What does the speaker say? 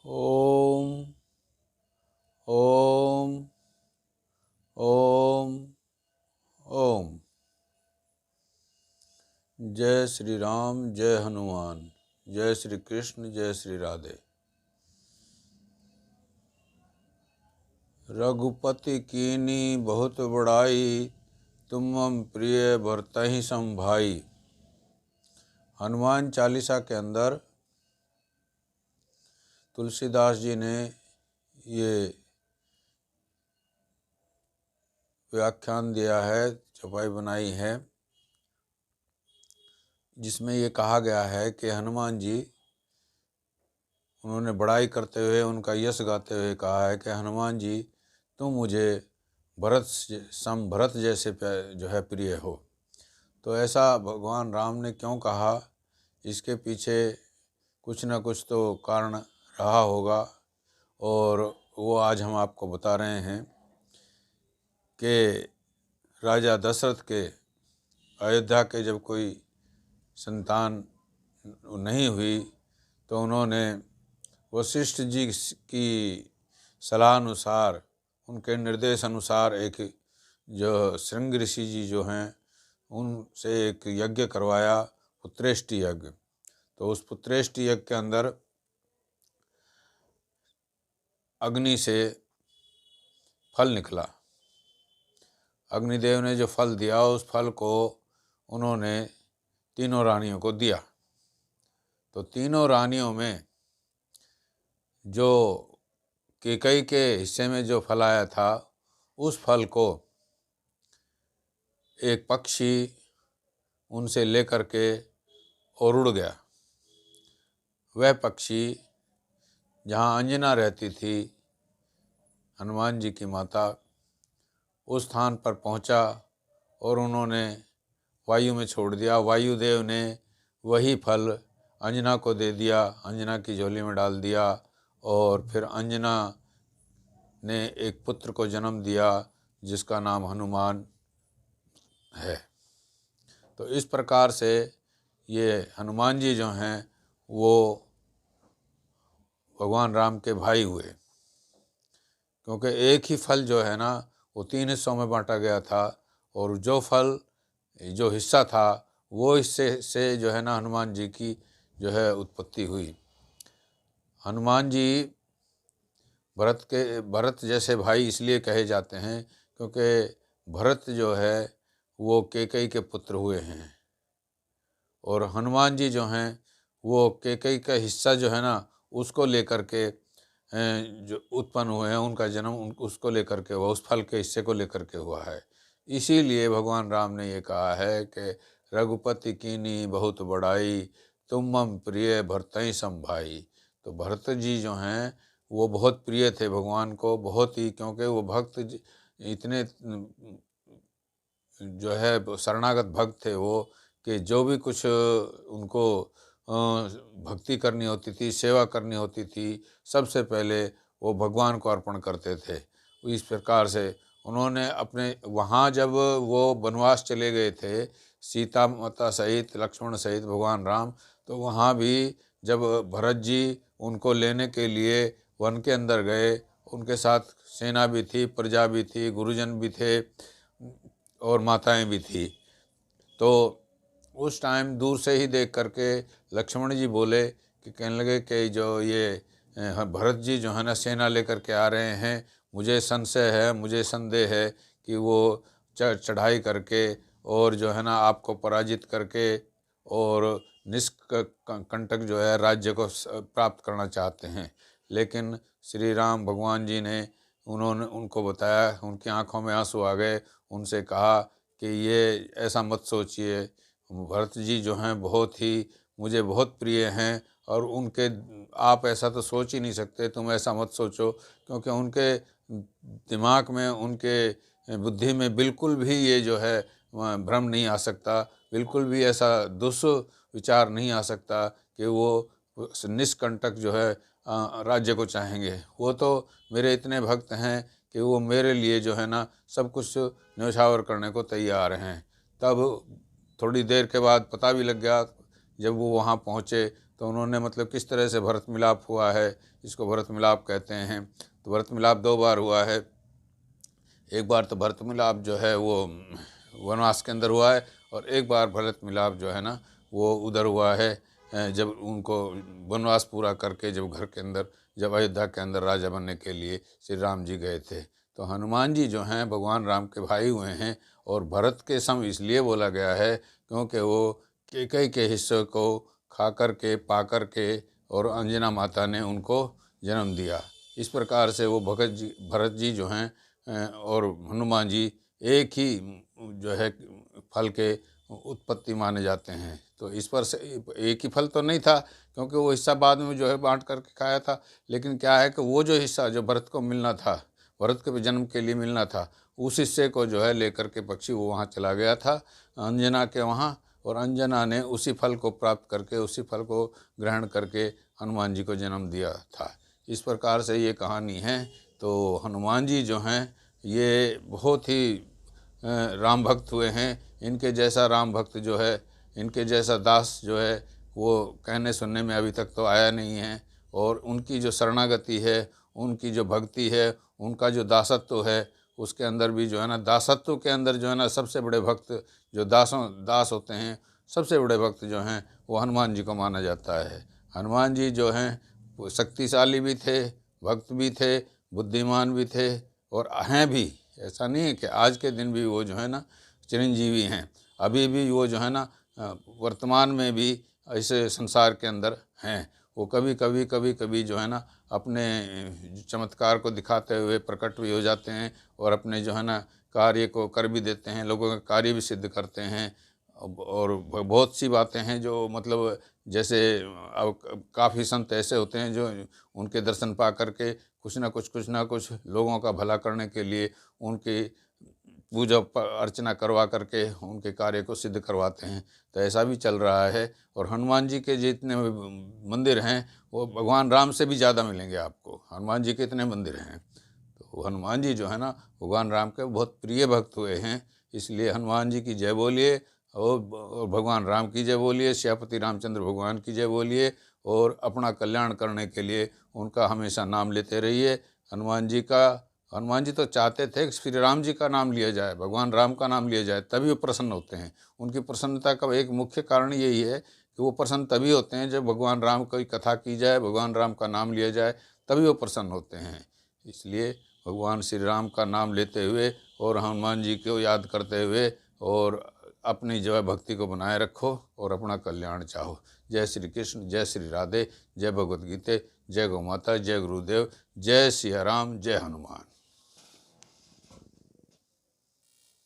ओम ओम ओम ओम। जय श्री राम, जय हनुमान, जय श्री कृष्ण, जय श्री राधे। रघुपति कीनी बहुत बड़ाई, तुम मम प्रिय भरतहि सम भाई। हनुमान चालीसा के अंदर तुलसीदास जी ने ये व्याख्यान दिया है, चौपाई बनाई है, जिसमें ये कहा गया है कि हनुमान जी, उन्होंने बड़ाई करते हुए, उनका यश गाते हुए कहा है कि हनुमान जी तुम मुझे भरत जैसे जो है प्रिय हो। तो ऐसा भगवान राम ने क्यों कहा, इसके पीछे कुछ न कुछ तो कारण रहा होगा, और वो आज हम आपको बता रहे हैं कि राजा दशरथ के अयोध्या के जब कोई संतान नहीं हुई तो उन्होंने वशिष्ठ जी की सलाह अनुसार, उनके निर्देश अनुसार एक जो श्रृंग ऋषि जी जो हैं उनसे एक यज्ञ करवाया, पुत्रेष्टि यज्ञ। तो उस पुत्रेष्टि यज्ञ के अंदर अग्नि से फल निकला। अग्निदेव ने जो फल दिया, उस फल को उन्होंने तीनों रानियों को दिया। तो तीनों रानियों में जो कैकेयी के हिस्से में जो फल आया था, उस फल को एक पक्षी उनसे लेकर के और उड़ गया। वह पक्षी जहाँ अंजना रहती थी, हनुमान जी की माता, उस स्थान पर पहुँचा और उन्होंने वायु में छोड़ दिया। वायुदेव ने वही फल अंजना को दे दिया, अंजना की झोली में डाल दिया, और फिर अंजना ने एक पुत्र को जन्म दिया जिसका नाम हनुमान है। तो इस प्रकार से ये हनुमान जी जो हैं वो भगवान राम के भाई हुए, क्योंकि एक ही फल जो है ना वो 3 हिस्सों में बांटा गया था, और जो फल जो हिस्सा था वो हिस्से से जो है ना हनुमान जी की जो है उत्पत्ति हुई। हनुमान जी भरत जैसे भाई इसलिए कहे जाते हैं क्योंकि भरत जो है वो कैकेयी के पुत्र हुए हैं, और हनुमान जी जो हैं वो कैकेयी का हिस्सा जो है ना उसको लेकर के जो उत्पन्न हुए हैं, उनका जन्म उसको लेकर के हुआ, उस फल के हिस्से को लेकर के हुआ है। इसीलिए भगवान राम ने ये कहा है कि रघुपति कीनी बहुत बड़ाई, तुम मम प्रिय भरतहि सम भाई। तो भरत जी जो हैं वो बहुत प्रिय थे भगवान को, बहुत ही, क्योंकि वो इतने जो है शरणागत भक्त थे वो, कि जो भी कुछ उनको भक्ति करनी होती थी, सेवा करनी होती थी, सबसे पहले वो भगवान को अर्पण करते थे। इस प्रकार से उन्होंने अपने वहाँ जब वो वनवास चले गए थे सीता माता सहित, लक्ष्मण सहित भगवान राम, तो वहाँ भी जब भरत जी उनको लेने के लिए वन के अंदर गए, उनके साथ सेना भी थी, प्रजा भी थी, गुरुजन भी थे और माताएं भी थी। तो उस टाइम दूर से ही देख करके लक्ष्मण जी बोले कि कहने लगे कि जो ये भरत जी जो है ना सेना लेकर के आ रहे हैं, मुझे संशय है, मुझे संदेह है कि वो चढ़ाई करके और जो है ना आपको पराजित करके और निष्कंटक जो है राज्य को प्राप्त करना चाहते हैं। लेकिन श्री राम भगवान जी ने उन्होंने उनको बताया, उनकी आंखों में आंसू आ गए, उनसे कहा कि ये ऐसा मत सोचिए, भरत जी जो हैं बहुत ही मुझे बहुत प्रिय हैं, और उनके आप ऐसा तो सोच ही नहीं सकते, तुम ऐसा मत सोचो, क्योंकि उनके दिमाग में, उनके बुद्धि में बिल्कुल भी ये जो है भ्रम नहीं आ सकता, बिल्कुल भी ऐसा दुष्विचार नहीं आ सकता कि वो निष्कंटक जो है राज्य को चाहेंगे। वो तो मेरे इतने भक्त हैं कि वो मेरे लिए जो है ना सब कुछ न्यौछावर करने को तैयार हैं। तब थोड़ी देर के बाद पता भी लग गया, जब वो वहाँ पहुँचे तो उन्होंने मतलब किस तरह से भरत मिलाप हुआ है, इसको भरत मिलाप कहते हैं। तो भरत मिलाप 2 बार हुआ है। एक बार तो भरत मिलाप जो है वो वनवास के अंदर हुआ है, और एक बार भरत मिलाप जो है ना वो उधर हुआ है जब उनको वनवास पूरा करके जब घर के अंदर, जब अयोध्या के अंदर राजा बनने के लिए श्री राम जी गए थे। तो हनुमान जी जो हैं भगवान राम के भाई हुए हैं, और भरत के सम इसलिए बोला गया है क्योंकि वो कैकई के हिस्से को खा कर के, पा कर के, और अंजना माता ने उनको जन्म दिया। इस प्रकार से वो भरत जी जो हैं और हनुमान जी एक ही जो है फल के उत्पत्ति माने जाते हैं। तो इस पर से एक ही फल तो नहीं था, क्योंकि वो हिस्सा बाद में जो है बांट करके खाया था। लेकिन क्या है कि वो जो हिस्सा जो भरत को मिलना था, भरत के जन्म के लिए मिलना था, उस हिस्से को जो है लेकर के पक्षी वो वहाँ चला गया था अंजना के वहाँ, और अंजना ने उसी फल को प्राप्त करके, उसी फल को ग्रहण करके हनुमान जी को जन्म दिया था। इस प्रकार से ये कहानी है। तो हनुमान जी जो हैं ये बहुत ही राम भक्त हुए हैं। इनके जैसा राम भक्त जो है, इनके जैसा दास जो है वो कहने सुनने में अभी तक तो आया नहीं है। और उनकी जो शरणागति है, उनकी जो भक्ति है, उनका जो दासत्व है, उसके अंदर भी जो है ना, दासत्व के अंदर जो है ना सबसे बड़े भक्त जो दास होते हैं, सबसे बड़े भक्त जो हैं वो हनुमान जी को माना जाता है। हनुमान जी जो हैं वो शक्तिशाली भी थे, भक्त भी थे, बुद्धिमान भी थे, और हैं भी। ऐसा नहीं है कि आज के दिन भी वो जो है ना चिरंजीवी हैं, अभी भी वो जो है ना वर्तमान में भी ऐसे संसार के अंदर हैं। वो कभी कभी जो है ना अपने चमत्कार को दिखाते हुए प्रकट भी हो जाते हैं, और अपने जो है ना कार्य को कर भी देते हैं, लोगों का कार्य भी सिद्ध करते हैं। और बहुत सी बातें हैं जो मतलब जैसे अब काफ़ी संत ऐसे होते हैं जो उनके दर्शन पा करके कुछ ना कुछ लोगों का भला करने के लिए उनकी पूजा अर्चना करवा करके उनके कार्य को सिद्ध करवाते हैं। तो ऐसा भी चल रहा है। और हनुमान जी के जितने मंदिर हैं वो भगवान राम से भी ज़्यादा मिलेंगे आपको। हनुमान जी के इतने मंदिर हैं। तो हनुमान जी जो है ना भगवान राम के बहुत प्रिय भक्त हुए हैं। इसलिए हनुमान जी की जय बोलिए, और भगवान राम की जय बोलिए, श्यापति रामचंद्र भगवान की जय बोलिए, और अपना कल्याण करने के लिए उनका हमेशा नाम लेते रहिए। हनुमान जी तो चाहते थे कि श्री राम जी का नाम लिया जाए, भगवान राम का नाम लिया जाए, तभी वो प्रसन्न होते हैं। उनकी प्रसन्नता का एक मुख्य कारण यही है कि वो प्रसन्न तभी होते हैं जब भगवान राम की कथा की जाए, भगवान राम का नाम लिया जाए, तभी वो प्रसन्न होते हैं। इसलिए भगवान श्री राम का नाम लेते हुए और हनुमान जी को याद करते हुए और अपनी जो है भक्ति को बनाए रखो और अपना कल्याण चाहो। जय श्री कृष्ण, जय श्री राधे, जय भगवद गीता, जय गौ माता, जय गुरुदेव, जय सिया राम, जय हनुमान।